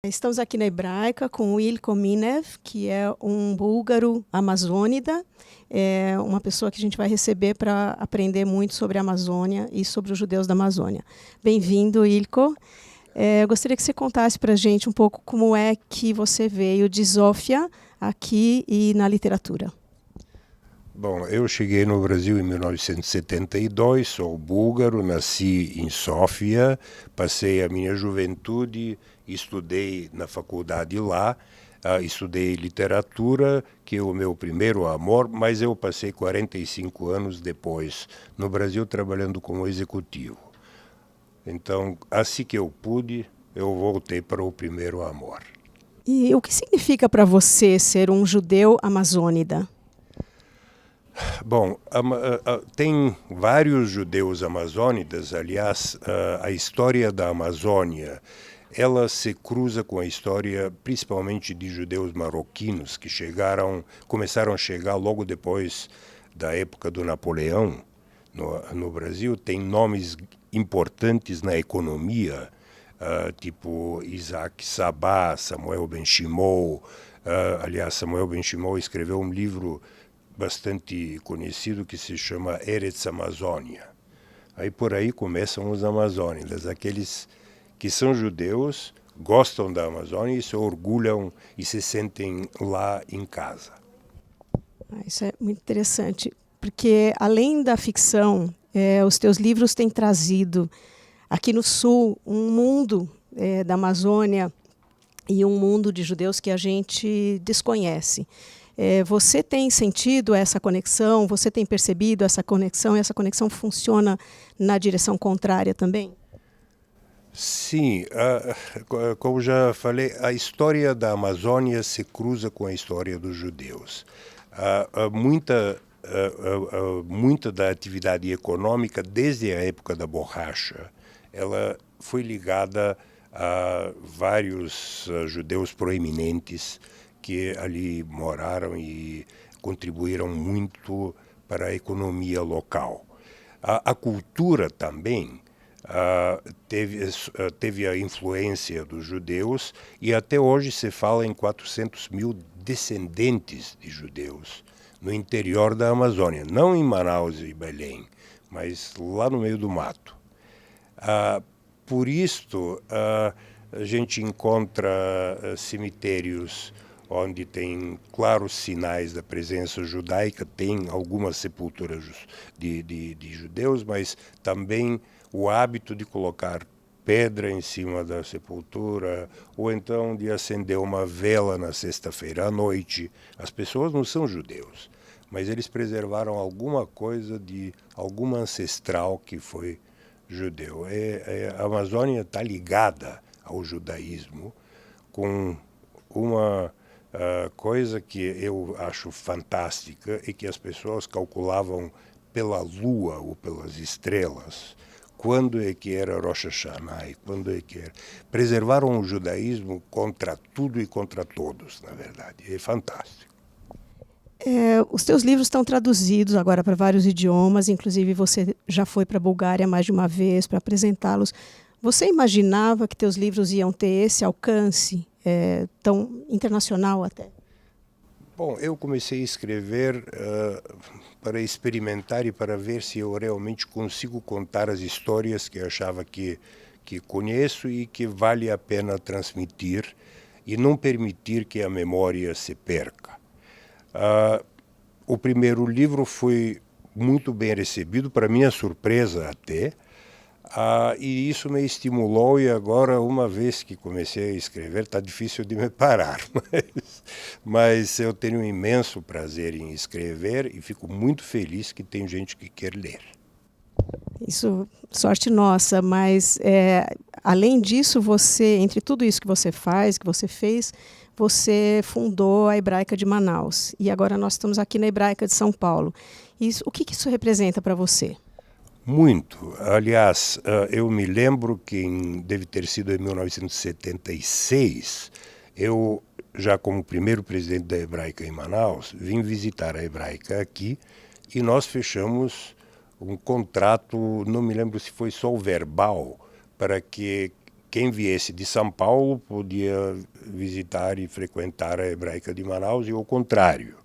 Estamos aqui na Hebraica com o Ilko Minev, que é um búlgaro amazônida, uma pessoa que a gente vai receber para aprender muito sobre a Amazônia e sobre os judeus da Amazônia. Bem-vindo, Ilko. Eu gostaria que você contasse para a gente um pouco como é que você veio de Sófia aqui e na literatura. Bom, eu cheguei no Brasil em 1972, sou búlgaro, nasci em Sófia, passei a minha juventude, estudei na faculdade lá, estudei literatura, que é o meu primeiro amor, mas eu passei 45 anos depois no Brasil trabalhando como executivo. Então, assim que eu pude, eu voltei para o primeiro amor. E o que significa para você ser um judeu amazônida? Bom, tem vários judeus amazônidas, aliás, a história da Amazônia, ela se cruza com a história principalmente de judeus marroquinos que começaram a chegar logo depois da época do Napoleão no Brasil. Tem nomes importantes na economia, tipo Isaac Sabá, Samuel Ben-Shimon. Aliás, Samuel Ben-Shimon escreveu um livro bastante conhecido que se chama Eretz Amazônia. Aí por aí começam os amazônidas, aqueles que são judeus, gostam da Amazônia e se orgulham e se sentem lá em casa. Isso é muito interessante, porque além da ficção, os teus livros têm trazido aqui no Sul um mundo da Amazônia e um mundo de judeus que a gente desconhece. Você tem sentido essa conexão? Você tem percebido essa conexão? E essa conexão funciona na direção contrária também? Sim, como já falei, a história da Amazônia se cruza com a história dos judeus. Muita da atividade econômica, desde a época da borracha, ela foi ligada a vários judeus proeminentes que ali moraram e contribuíram muito para a economia local. A cultura também teve a influência dos judeus e até hoje se fala em 400 mil descendentes de judeus no interior da Amazônia, não em Manaus e Belém, mas lá no meio do mato. Por isto, a gente encontra cemitérios onde tem claros sinais da presença judaica, tem algumas sepulturas de judeus, mas também o hábito de colocar pedra em cima da sepultura, ou então de acender uma vela na sexta-feira à noite. As pessoas não são judeus, mas eles preservaram alguma coisa de algum ancestral que foi judeu. A Amazônia está ligada ao judaísmo com uma coisa que eu acho fantástica é que as pessoas calculavam pela lua ou pelas estrelas quando é que era Rosh Hashanah e quando é que era. Preservaram o judaísmo contra tudo e contra todos, na verdade. É fantástico. Os teus livros estão traduzidos agora para vários idiomas, inclusive você já foi para a Bulgária mais de uma vez para apresentá-los. Você imaginava que teus livros iam ter esse alcance tão internacional até? Bom, eu comecei a escrever para experimentar e para ver se eu realmente consigo contar as histórias que eu achava que conheço e que vale a pena transmitir e não permitir que a memória se perca. O primeiro livro foi muito bem recebido, para minha surpresa até, e isso me estimulou e agora, uma vez que comecei a escrever, está difícil de me parar, mas eu tenho um imenso prazer em escrever e fico muito feliz que tem gente que quer ler. Isso, sorte nossa, mas além disso, entre tudo isso que você faz, que você fez, você fundou a Hebraica de Manaus e agora nós estamos aqui na Hebraica de São Paulo. O que isso representa para você? Muito. Aliás, eu me lembro que deve ter sido em 1976, eu, já como primeiro presidente da Hebraica em Manaus, vim visitar a Hebraica aqui e nós fechamos um contrato, não me lembro se foi só verbal, para que quem viesse de São Paulo podia visitar e frequentar a Hebraica de Manaus e ao contrário.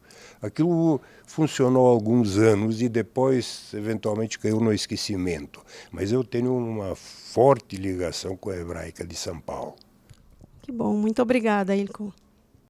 Aquilo funcionou alguns anos e depois, eventualmente, caiu no esquecimento. Mas eu tenho uma forte ligação com a Hebraica de São Paulo. Que bom, muito obrigada, Ilko.